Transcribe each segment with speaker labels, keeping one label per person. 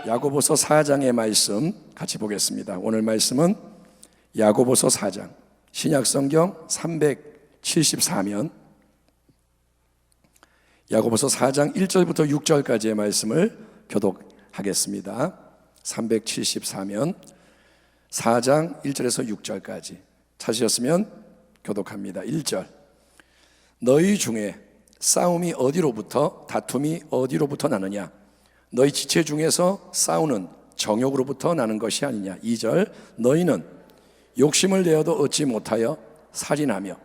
Speaker 1: 야고보서 4장의 말씀 같이 보겠습니다. 오늘 말씀은 야고보서 4장, 신약성경 374면 야고보서 4장 1절부터 6절까지의 말씀을 교독하겠습니다. 374면 4장 1절에서 6절까지 찾으셨으면 교독합니다. 1절, 너희 중에 싸움이 어디로부터, 다툼이 어디로부터 나느냐? 너희 지체 중에서 싸우는 정욕으로부터 나는 것이 아니냐? 2절, 너희는 욕심을 내어도 얻지 못하여 살인하며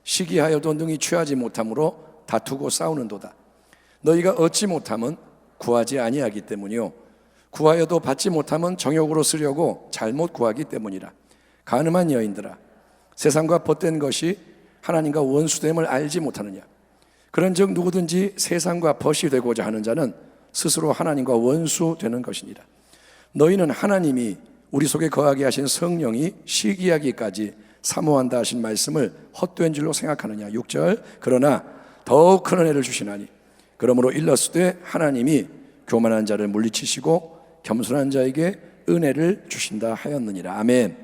Speaker 1: 시기하여도 능히 취하지 못함으로 다투고 싸우는도다. 너희가 얻지 못함은 구하지 아니하기 때문이요 구하여도 받지 못함은 정욕으로 쓰려고 잘못 구하기 때문이라. 간음한 여인들아, 세상과 벗된 것이 하나님과 원수됨을 알지 못하느냐? 그런즉 누구든지 세상과 벗이 되고자 하는 자는 스스로 하나님과 원수 되는 것이니라. 너희는 하나님이 우리 속에 거하게 하신 성령이 시기하기까지 사모한다 하신 말씀을 헛된 줄로 생각하느냐? 6절, 그러나 더욱 큰 은혜를 주시나니 그러므로 일렀으되 하나님이 교만한 자를 물리치시고 겸손한 자에게 은혜를 주신다 하였느니라. 아멘.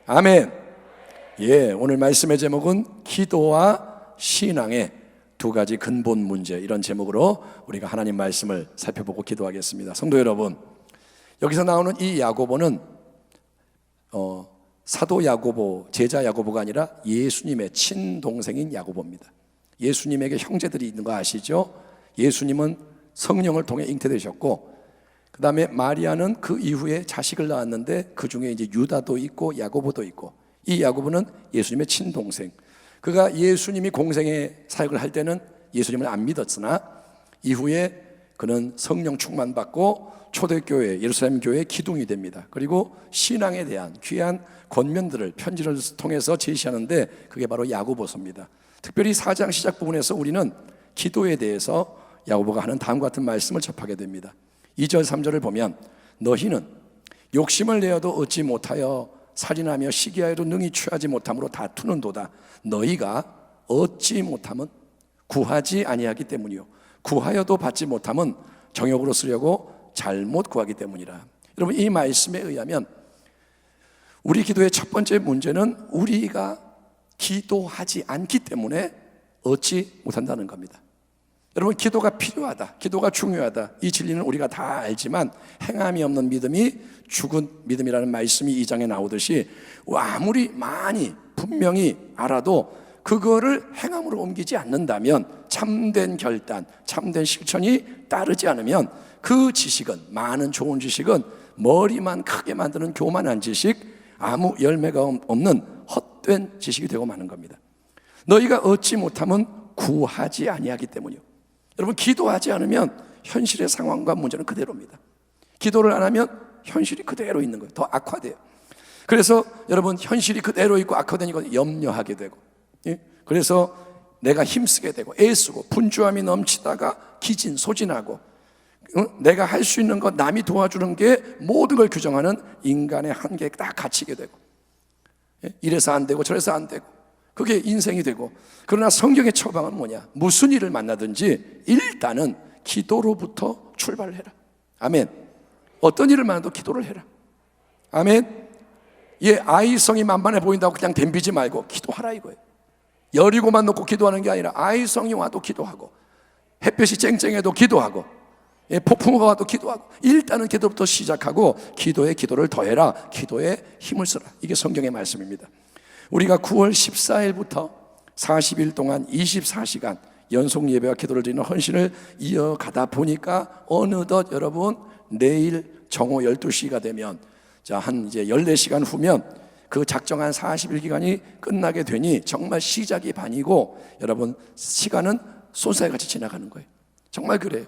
Speaker 1: 아멘. 예, 오늘 말씀의 제목은 기도와 신앙의 두 가지 근본 문제, 이런 제목으로 우리가 하나님 말씀을 살펴보고 기도하겠습니다. 성도 여러분, 여기서 나오는 이 야고보는 사도 야고보, 제자 야고보가 아니라 예수님의 친동생인 야고보입니다. 예수님에게 형제들이 있는 거 아시죠? 예수님은 성령을 통해 잉태되셨고, 그 다음에 마리아는 그 이후에 자식을 낳았는데 그 중에 이제 유다도 있고 야고보도 있고, 이 야고보는 예수님의 친동생. 그가 예수님이 공생의 사역을 할 때는 예수님을 안 믿었으나 이후에 그는 성령 충만받고 초대교회, 예루살렘 교회의 기둥이 됩니다. 그리고 신앙에 대한 귀한 권면들을 편지를 통해서 제시하는데 그게 바로 야고보서입니다. 특별히 4장 시작 부분에서 우리는 기도에 대해서 야고보가 하는 다음과 같은 말씀을 접하게 됩니다. 2절 3절을 보면 너희는 욕심을 내어도 얻지 못하여 살인하며 시기하여도 능히 취하지 못함으로 다투는도다. 너희가 얻지 못함은 구하지 아니하기 때문이요 구하여도 받지 못함은 정욕으로 쓰려고 잘못 구하기 때문이라. 여러분, 이 말씀에 의하면 우리 기도의 첫 번째 문제는 우리가 기도하지 않기 때문에 얻지 못한다는 겁니다. 여러분, 기도가 필요하다, 기도가 중요하다, 이 진리는 우리가 다 알지만 행함이 없는 믿음이 죽은 믿음이라는 말씀이 2장에 나오듯이 아무리 많이 분명히 알아도 그거를 행함으로 옮기지 않는다면, 참된 결단, 참된 실천이 따르지 않으면 그 지식은, 많은 좋은 지식은 머리만 크게 만드는 교만한 지식, 아무 열매가 없는 헛된 지식이 되고 마는 겁니다. 너희가 얻지 못하면 구하지 아니하기 때문이요. 여러분, 기도하지 않으면 현실의 상황과 문제는 그대로입니다. 기도를 안 하면 현실이 그대로 있는 거예요. 더 악화돼요. 그래서 여러분, 현실이 그대로 있고 악화되니까 염려하게 되고, 그래서 내가 힘쓰게 되고 애쓰고 분주함이 넘치다가 기진 소진하고, 내가 할 수 있는 것, 남이 도와주는 게 모든 걸 규정하는 인간의 한계에 딱 갇히게 되고, 이래서 안 되고 저래서 안 되고, 그게 인생이 되고. 그러나 성경의 처방은 뭐냐? 무슨 일을 만나든지 일단은 기도로부터 출발을 해라. 아멘. 어떤 일을 만나도 기도를 해라. 아멘. 예, 아이성이 만만해 보인다고 그냥 덤비지 말고 기도하라 이거예요. 여리고만 놓고 기도하는 게 아니라 아이성이 와도 기도하고, 햇볕이 쨍쨍해도 기도하고, 폭풍우가 와도 기도하고, 일단은 기도부터 시작하고 기도에 기도를 더해라. 기도에 힘을 써라. 이게 성경의 말씀입니다. 우리가 9월 14일부터 40일 동안 24시간 연속 예배와 기도를 드리는 헌신을 이어가다 보니까 어느덧 여러분, 내일 정오 12시가 되면, 한 이제 14시간 후면 그 작정한 40일 기간이 끝나게 되니 정말 시작이 반이고, 여러분, 시간은 쏜살같이 지나가는 거예요. 정말 그래요.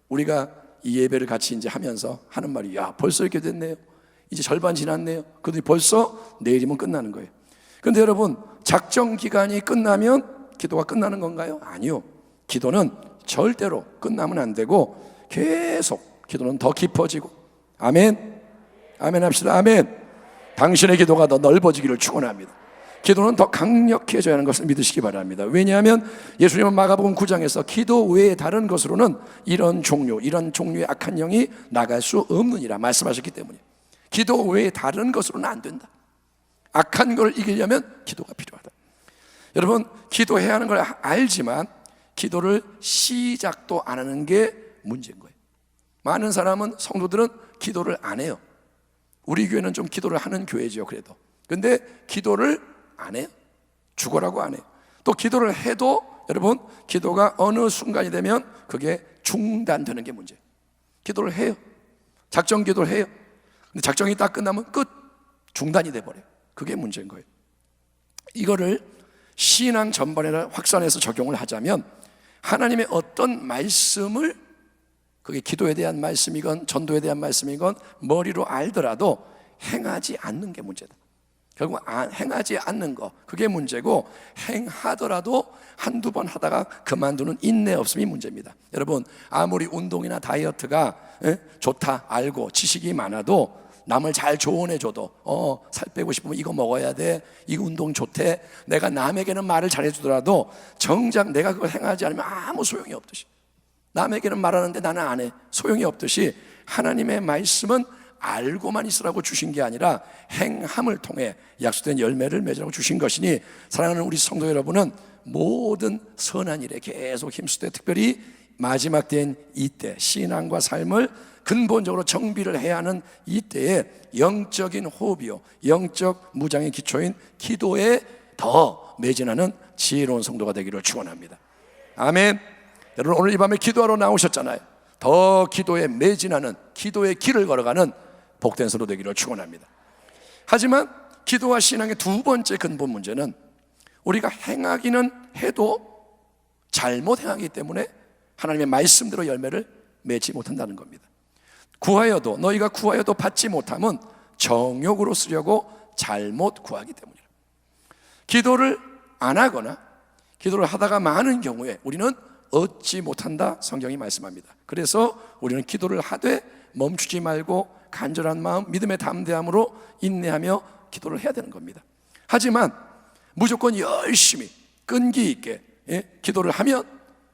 Speaker 1: 우리가 이 예배를 같이 이제 하면서 하는 말이, 야, 벌써 이렇게 됐네요. 이제 절반 지났네요. 그런데 벌써 내일이면 끝나는 거예요. 그런데 여러분, 작정 기간이 끝나면 기도가 끝나는 건가요? 아니요. 기도는 절대로 끝나면 안 되고 계속 기도는 더 깊어지고. 아멘. 아멘 합시다. 아멘. 당신의 기도가 더 넓어지기를 축원합니다. 기도는 더 강력해져야 하는 것을 믿으시기 바랍니다. 왜냐하면 예수님은 마가복음 9장에서 기도 외에 다른 것으로는 이런 종류의 악한 영이 나갈 수 없느니라 말씀하셨기 때문에 기도 외에 다른 것으로는 안 된다. 악한 걸 이기려면 기도가 필요하다. 여러분, 기도해야 하는 걸 알지만 기도를 시작도 안 하는 게 문제인 거예요. 많은 사람은, 성도들은 기도를 안 해요. 우리 교회는 좀 기도를 하는 교회죠, 그래도. 근데 기도를 안 해요. 죽어라고 안 해요. 또 기도를 해도 여러분, 기도가 어느 순간이 되면 그게 중단되는 게 문제예요. 기도를 해요. 작정 기도를 해요. 근데 작정이 딱 끝나면 끝, 중단이 돼버려요. 그게 문제인 거예요. 이거를 신앙 전반에 확산해서 적용을 하자면 하나님의 어떤 말씀을, 그게 기도에 대한 말씀이건 전도에 대한 말씀이건 머리로 알더라도 행하지 않는 게 문제다. 결국 행하지 않는 거, 그게 문제고, 행하더라도 한두 번 하다가 그만두는 인내 없음이 문제입니다. 여러분, 아무리 운동이나 다이어트가 좋다 알고 지식이 많아도, 남을 잘 조언해줘도 살 빼고 싶으면 이거 먹어야 돼, 이 운동 좋대, 내가 남에게는 말을 잘해주더라도 정작 내가 그걸 행하지 않으면 아무 소용이 없듯이, 남에게는 말하는데 나는 안 해, 소용이 없듯이, 하나님의 말씀은 알고만 있으라고 주신 게 아니라 행함을 통해 약속된 열매를 맺으라고 주신 것이니, 사랑하는 우리 성도 여러분은 모든 선한 일에 계속 힘쓰되, 특별히 마지막 때인 이때 신앙과 삶을 근본적으로 정비를 해야 하는 이때에 영적인 호흡이요, 영적 무장의 기초인 기도에 더 매진하는 지혜로운 성도가 되기를 축원합니다. 아멘. 여러분, 오늘 이 밤에 기도하러 나오셨잖아요. 더 기도에 매진하는, 기도의 길을 걸어가는 복된 성도 되기를 축원합니다. 하지만 기도와 신앙의 두 번째 근본 문제는, 우리가 행하기는 해도 잘못 행하기 때문에 하나님의 말씀대로 열매를 맺지 못한다는 겁니다. 너희가 구하여도 받지 못하면 정욕으로 쓰려고 잘못 구하기 때문이라. 기도를 안 하거나 기도를 하다가 많은 경우에 우리는 얻지 못한다, 성경이 말씀합니다. 그래서 우리는 기도를 하되 멈추지 말고 간절한 마음, 믿음의 담대함으로 인내하며 기도를 해야 되는 겁니다. 하지만 무조건 열심히 끈기 있게 기도를 하면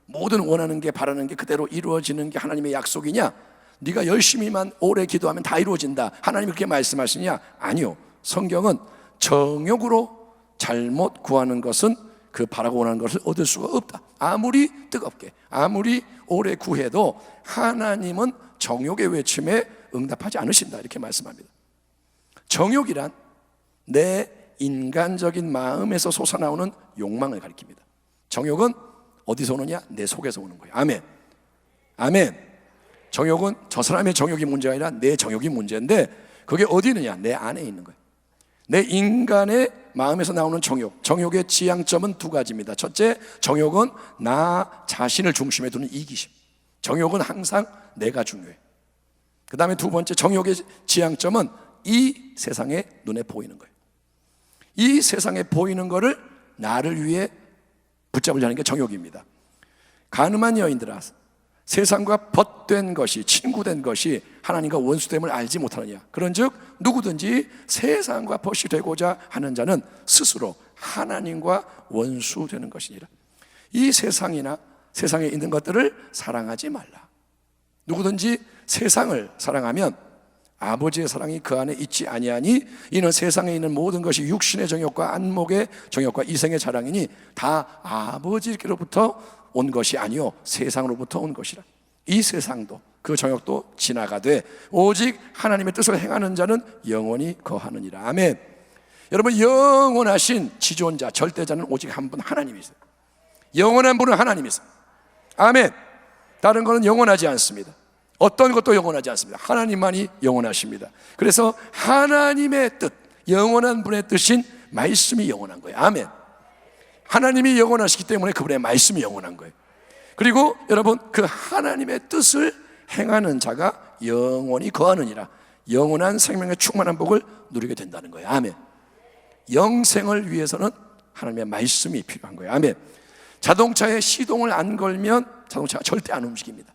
Speaker 1: 모든 원하는 게, 바라는 게 그대로 이루어지는 게 하나님의 약속이냐? 네가 열심히만 오래 기도하면 다 이루어진다, 하나님이 그렇게 말씀하시냐? 아니요. 성경은 정욕으로 잘못 구하는 것은 그 바라고 원하는 것을 얻을 수가 없다. 아무리 뜨겁게, 아무리 오래 구해도 하나님은 정욕의 외침에 응답하지 않으신다, 이렇게 말씀합니다. 정욕이란 내 인간적인 마음에서 솟아나오는 욕망을 가리킵니다. 정욕은 어디서 오느냐? 내 속에서 오는 거예요. 아멘. 아멘. 정욕은 저 사람의 정욕이 문제가 아니라 내 정욕이 문제인데, 그게 어디 있느냐? 내 안에 있는 거예요. 내 인간의 마음에서 나오는 정욕, 정욕의 지향점은 두 가지입니다. 첫째, 정욕은 나 자신을 중심에 두는 이기심. 정욕은 항상 내가 중요해. 그 다음에 두 번째, 정욕의 지향점은 이 세상에 눈에 보이는 거예요. 이 세상에 보이는 거를 나를 위해 붙잡으려는 게 정욕입니다. 가늠한 여인들아, 세상과 벗된 것이, 친구된 것이 하나님과 원수됨을 알지 못하느냐? 그런즉 누구든지 세상과 벗이 되고자 하는 자는 스스로 하나님과 원수되는 것이니라. 이 세상이나 세상에 있는 것들을 사랑하지 말라. 누구든지 세상을 사랑하면 아버지의 사랑이 그 안에 있지 아니하니, 이는 세상에 있는 모든 것이 육신의 정욕과 안목의 정욕과 이생의 자랑이니 다 아버지께로부터 온 것이 아니요 세상으로부터 온 것이라. 이 세상도 그 정욕도 지나가되 오직 하나님의 뜻을 행하는 자는 영원히 거하느니라. 아멘. 여러분, 영원하신 지존자, 절대자는 오직 한 분, 하나님이세요. 영원한 분은 하나님이세요. 아멘. 다른 것은 영원하지 않습니다. 어떤 것도 영원하지 않습니다. 하나님만이 영원하십니다. 그래서 하나님의 뜻, 영원한 분의 뜻인 말씀이 영원한 거예요. 아멘. 하나님이 영원하시기 때문에 그분의 말씀이 영원한 거예요. 그리고 여러분, 그 하나님의 뜻을 행하는 자가 영원히 거하느니라. 영원한 생명의 충만한 복을 누리게 된다는 거예요. 아멘. 영생을 위해서는 하나님의 말씀이 필요한 거예요. 아멘. 자동차에 시동을 안 걸면 자동차가 절대 안 움직입니다.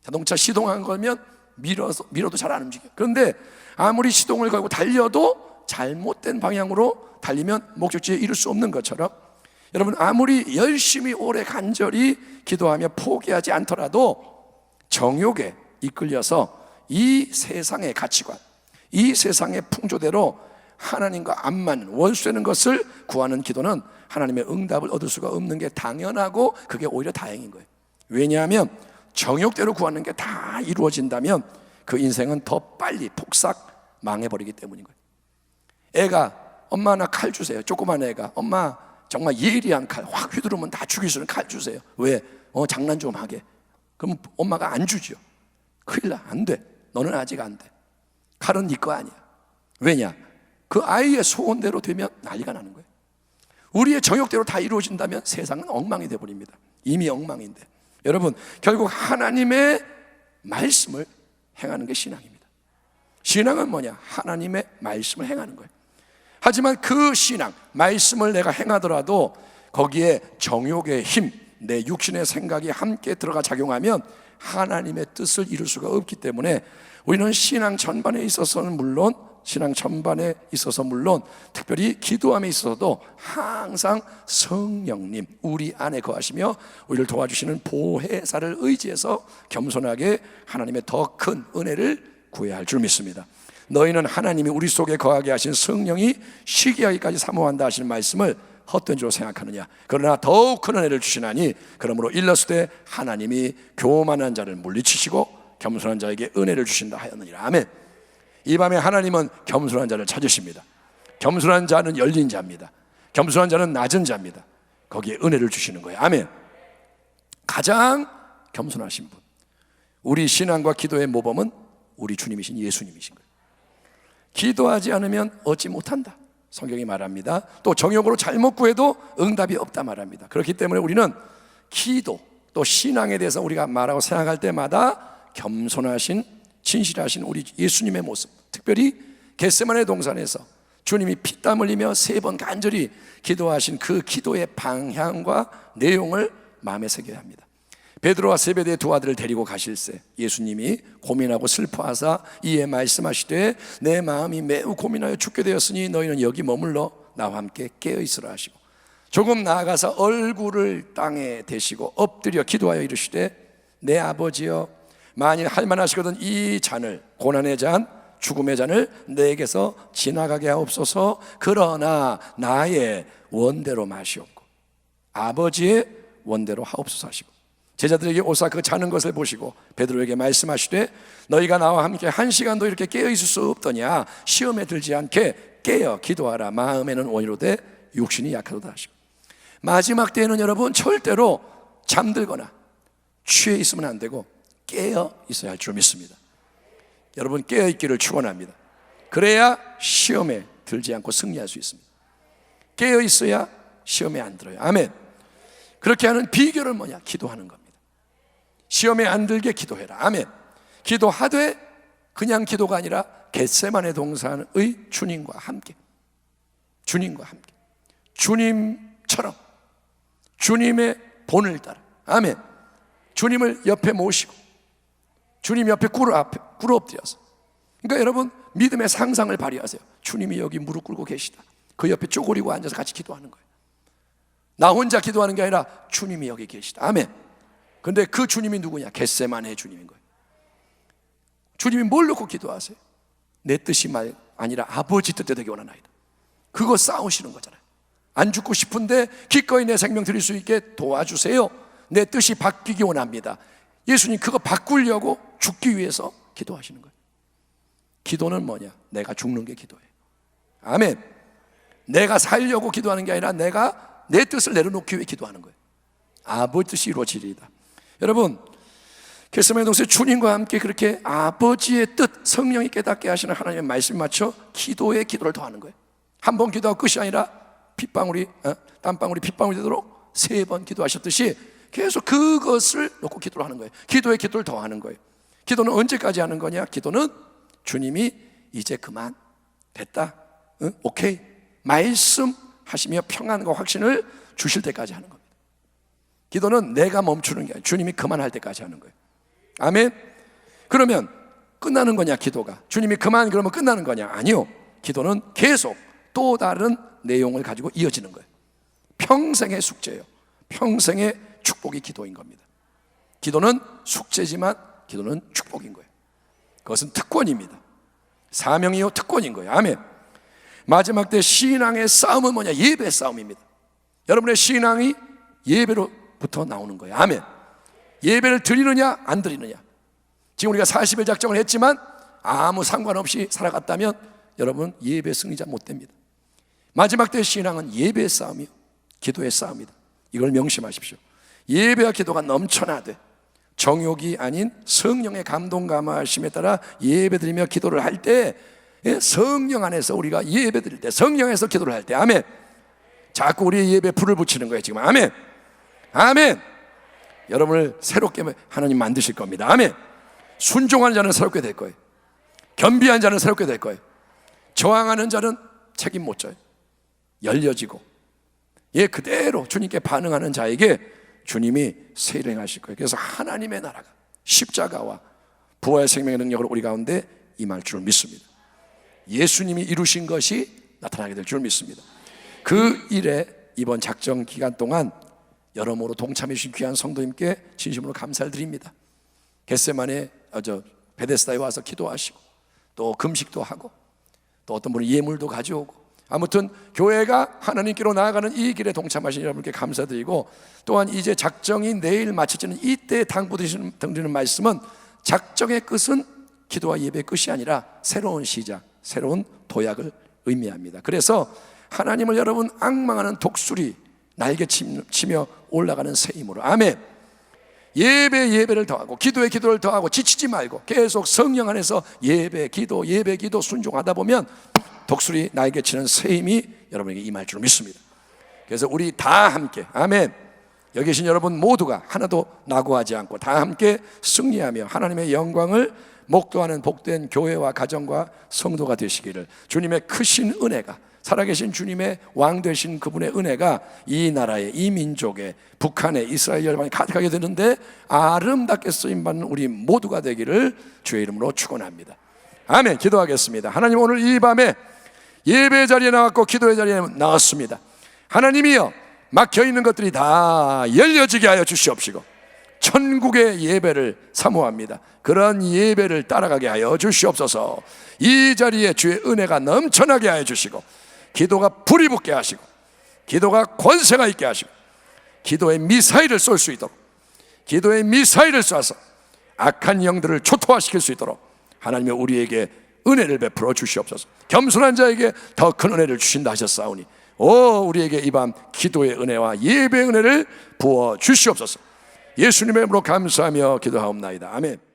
Speaker 1: 자동차 시동 안 걸면 밀어도 잘 안 움직여요. 그런데 아무리 시동을 걸고 달려도 잘못된 방향으로 달리면 목적지에 이룰 수 없는 것처럼, 여러분 아무리 열심히 오래 간절히 기도하며 포기하지 않더라도 정욕에 이끌려서 이 세상의 가치관, 이 세상의 풍조대로 하나님과 안 맞는 원수되는 것을 구하는 기도는 하나님의 응답을 얻을 수가 없는 게 당연하고, 그게 오히려 다행인 거예요. 왜냐하면 정욕대로 구하는 게 다 이루어진다면 그 인생은 더 빨리 폭삭 망해버리기 때문인 거예요. 애가 엄마 나 칼 주세요. 조그만 애가 엄마 정말 예리한 칼, 확 휘두르면 다 죽일 수 있는 칼 주세요. 왜? 장난 좀 하게. 그럼 엄마가 안 주죠. 큰일 나, 안 돼. 너는 아직 안 돼. 칼은 네 거 아니야. 왜냐? 그 아이의 소원대로 되면 난리가 나는 거예요. 우리의 정욕대로 다 이루어진다면 세상은 엉망이 되어버립니다. 이미 엉망인데, 여러분 결국 하나님의 말씀을 행하는 게 신앙입니다. 신앙은 뭐냐? 하나님의 말씀을 행하는 거예요. 하지만 그 신앙, 말씀을 내가 행하더라도 거기에 정욕의 힘, 내 육신의 생각이 함께 들어가 작용하면 하나님의 뜻을 이룰 수가 없기 때문에 우리는 신앙 전반에 있어서는 물론, 특별히 기도함에 있어서도 항상 성령님 우리 안에 거하시며 우리를 도와주시는 보혜사를 의지해서 겸손하게 하나님의 더 큰 은혜를 구해야 할 줄 믿습니다. 너희는 하나님이 우리 속에 거하게 하신 성령이 시기하기까지 사모한다 하시는 말씀을 헛된 줄로 생각하느냐? 그러나 더욱 큰 은혜를 주시나니 그러므로 일러스되 하나님이 교만한 자를 물리치시고 겸손한 자에게 은혜를 주신다 하였느니라. 아멘. 이 밤에 하나님은 겸손한 자를 찾으십니다. 겸손한 자는 열린 자입니다. 겸손한 자는 낮은 자입니다. 거기에 은혜를 주시는 거예요. 아멘. 가장 겸손하신 분, 우리 신앙과 기도의 모범은 우리 주님이신 예수님이신 거예요. 기도하지 않으면 얻지 못한다, 성경이 말합니다. 또 정욕으로 잘못 구해도 응답이 없다 말합니다. 그렇기 때문에 우리는 기도, 또 신앙에 대해서 우리가 말하고 생각할 때마다 겸손하신, 진실하신 우리 예수님의 모습, 특별히 겟세마네 동산에서 주님이 피땀 흘리며 3번 간절히 기도하신 그 기도의 방향과 내용을 마음에 새겨야 합니다. 베드로와 세베대의 두 아들을 데리고 가실새 예수님이 고민하고 슬퍼하사 이에 말씀하시되 내 마음이 매우 고민하여 죽게 되었으니 너희는 여기 머물러 나와 함께 깨어 있으라 하시고, 조금 나아가서 얼굴을 땅에 대시고 엎드려 기도하여 이르시되 내 아버지여, 만일 할만하시거든 이 잔을, 고난의 잔, 죽음의 잔을 내게서 지나가게 하옵소서. 그러나 나의 원대로 마시옵고 아버지의 원대로 하옵소서 하시고, 제자들에게 오사 그 자는 것을 보시고 베드로에게 말씀하시되 너희가 나와 함께 1시간도 이렇게 깨어 있을 수 없더냐? 시험에 들지 않게 깨어 기도하라. 마음에는 원이로되 육신이 약하도다 하시고, 마지막 때에는 여러분 절대로 잠들거나 취해 있으면 안 되고 깨어 있어야 할 줄 믿습니다. 여러분 깨어 있기를 축원합니다. 그래야 시험에 들지 않고 승리할 수 있습니다. 깨어 있어야 시험에 안 들어요. 아멘. 그렇게 하는 비결은 뭐냐? 기도하는 겁니다. 시험에 안 들게 기도해라. 아멘. 기도하되 그냥 기도가 아니라 겟세마네 동산의 주님과 함께, 주님처럼 주님의 본을 따라, 아멘, 주님을 옆에 모시고 주님 옆에 꿇어 엎드려서, 그러니까 여러분 믿음의 상상을 발휘하세요. 주님이 여기 무릎 꿇고 계시다. 그 옆에 쪼그리고 앉아서 같이 기도하는 거예요. 나 혼자 기도하는 게 아니라 주님이 여기 계시다. 아멘. 근데 그 주님이 누구냐? 겟세마네의 주님인 거예요. 주님이 뭘 놓고 기도하세요? 내 뜻이 아니라 아버지 뜻대로 되기 원하나이다. 그거 싸우시는 거잖아요. 안 죽고 싶은데 기꺼이 내 생명 드릴 수 있게 도와주세요. 내 뜻이 바뀌기 원합니다. 예수님 그거 바꾸려고 죽기 위해서 기도하시는 거예요. 기도는 뭐냐? 내가 죽는 게 기도예요. 아멘. 내가 살려고 기도하는 게 아니라 내가 내 뜻을 내려놓기 위해 기도하는 거예요. 아버지 뜻이 이루어지리이다. 여러분 겟세마네 동산에 주님과 함께 그렇게 아버지의 뜻, 성령이 깨닫게 하시는 하나님의 말씀 맞춰 기도에 기도를 더하는 거예요. 한 번 기도하고 끝이 아니라 땀방울이 핏방울이 되도록 3번 기도하셨듯이 계속 그것을 놓고 기도를 하는 거예요. 기도에 기도를 더하는 거예요. 기도는 언제까지 하는 거냐? 기도는 주님이 이제 그만 됐다, 오케이 말씀하시며 평안과 확신을 주실 때까지 하는 겁니다. 기도는 내가 멈추는 게 아니라 주님이 그만할 때까지 하는 거예요. 아멘. 그러면 끝나는 거냐? 기도가 주님이 그만 그러면 끝나는 거냐? 아니요. 기도는 계속 또 다른 내용을 가지고 이어지는 거예요. 평생의 숙제예요. 평생의 축복이 기도인 겁니다. 기도는 숙제지만 기도는 축복인 거예요. 그것은 특권입니다. 사명이요 특권인 거예요. 아멘. 마지막 때 신앙의 싸움은 뭐냐? 예배 싸움입니다. 여러분의 신앙이 예배로부터 나오는 거예요. 아멘. 예배를 드리느냐 안 드리느냐. 지금 우리가 40일 작정을 했지만 아무 상관없이 살아갔다면 여러분 예배 승리자 못 됩니다. 마지막 때 신앙은 예배의 싸움이요 기도의 싸움이다. 이걸 명심하십시오. 예배와 기도가 넘쳐나되 정욕이 아닌 성령의 감동 감화하심에 따라 예배드리며 기도를 할 때, 성령 안에서 우리가 예배드릴 때, 성령에서 기도를 할 때, 아멘. 자꾸 우리의 예배에 불을 붙이는 거예요 지금. 아멘. 아멘. 여러분을 새롭게 하나님 만드실 겁니다. 아멘. 순종하는 자는 새롭게 될 거예요. 겸비한 자는 새롭게 될 거예요. 저항하는 자는 책임 못 져요. 열려지고 그대로 주님께 반응하는 자에게 주님이 새 일을 행하실 거예요. 그래서 하나님의 나라가 십자가와 부활의 생명의 능력으로 우리 가운데 임할 줄 믿습니다. 예수님이 이루신 것이 나타나게 될 줄 믿습니다. 그 일에 이번 작정 기간 동안 여러모로 동참해 주신 귀한 성도님께 진심으로 감사를 드립니다. 겟세마네 베데스다에 와서 기도하시고 또 금식도 하고 또 어떤 분은 예물도 가져오고 아무튼 교회가 하나님께로 나아가는 이 길에 동참하신 여러분께 감사드리고 또한 이제 작정이 내일 마쳐지는 이때 당부드리는 말씀은 작정의 끝은 기도와 예배의 끝이 아니라 새로운 시작, 새로운 도약을 의미합니다. 그래서 하나님을 여러분 앙망하는 독수리 날개 치며 올라가는 새 힘으로 아멘. 예배를 더하고 기도에 기도를 더하고 지치지 말고 계속 성령 안에서 예배 기도 순종하다 보면 독수리 날개 치는 새 힘이 여러분에게 임할 줄 믿습니다. 그래서 우리 다 함께 아멘. 여기 계신 여러분 모두가 하나도 낙오하지 않고 다 함께 승리하며 하나님의 영광을 목도하는 복된 교회와 가정과 성도가 되시기를 주님의 크신 은혜가 살아계신 주님의 왕 되신 그분의 은혜가 이 나라에 이 민족에 북한에 이스라엘 열방에 가득하게 되는데 아름답게 쓰임받는 우리 모두가 되기를 주의 이름으로 축원합니다. 아멘. 기도하겠습니다. 하나님 오늘 이 밤에 예배 자리에 나왔고 기도의 자리에 나왔습니다. 하나님이여 막혀있는 것들이 다 열려지게 하여 주시옵시고 천국의 예배를 사모합니다. 그런 예배를 따라가게 하여 주시옵소서. 이 자리에 주의 은혜가 넘쳐나게 하여 주시고 기도가 불이 붙게 하시고 기도가 권세가 있게 하시고 기도의 미사일을 쏠 수 있도록 기도의 미사일을 쏴서 악한 영들을 초토화시킬 수 있도록 하나님이 우리에게 은혜를 베풀어 주시옵소서. 겸손한 자에게 더 큰 은혜를 주신다 하셨사오니 우리에게 이 밤 기도의 은혜와 예배의 은혜를 부어 주시옵소서. 예수님의 이름으로 감사하며 기도하옵나이다. 아멘.